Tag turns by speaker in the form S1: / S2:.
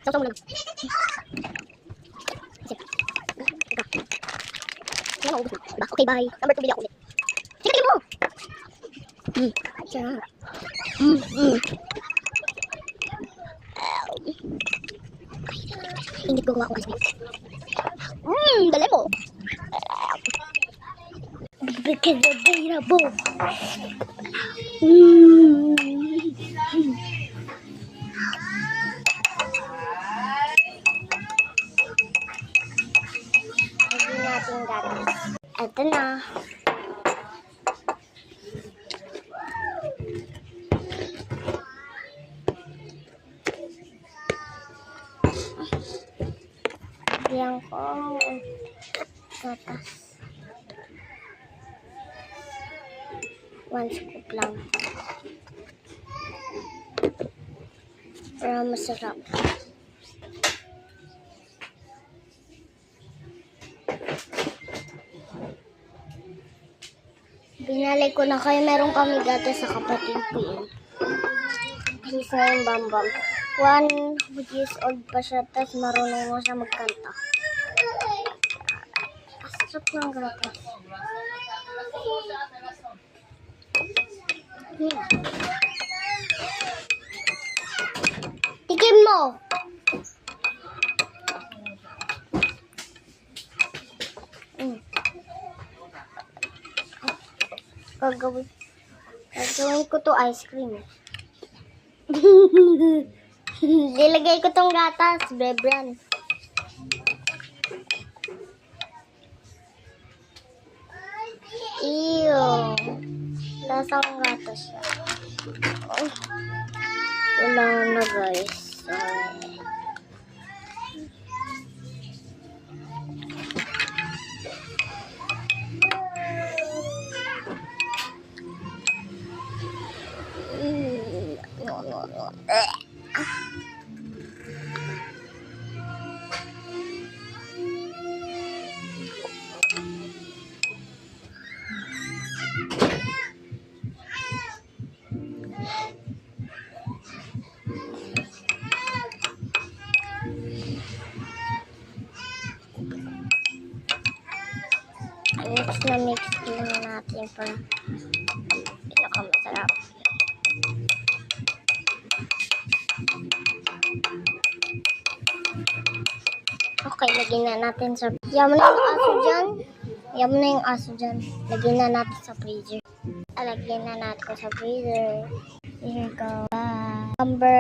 S1: Sausaw mo lang. Ano, ubus na. Diba? Okay, bye. Number 2 bili ako ulit. Sige, mo! Siya. Hindi ko gawa akong ice cream. Dali mo! Because available. Lagyan natin gatas. Ito na. Lagyan ko gatas. 1 scoop lang. Para masarap. Binalik ko na kayo. Meron kami gatas sa kapatid ko yun. He's na yung Bambam. 1 years old pa siya. Tapos marunong mo siya magkanta. Asap ng gatas. Yeah. Tikim mo! Gagawin ko to ice cream. Dilagay ko tong gatas, Bebran. Ew. Lasang gatas siya. Oh. Wala na, guys. Sorry. No. Mix lang natin para pinakamasarap. Okay, lagyan na natin sa... Yaman na yung aso dyan. Lagyan na natin sa freezer. Lagyan na natin sa freezer. Here we go. Bye. Number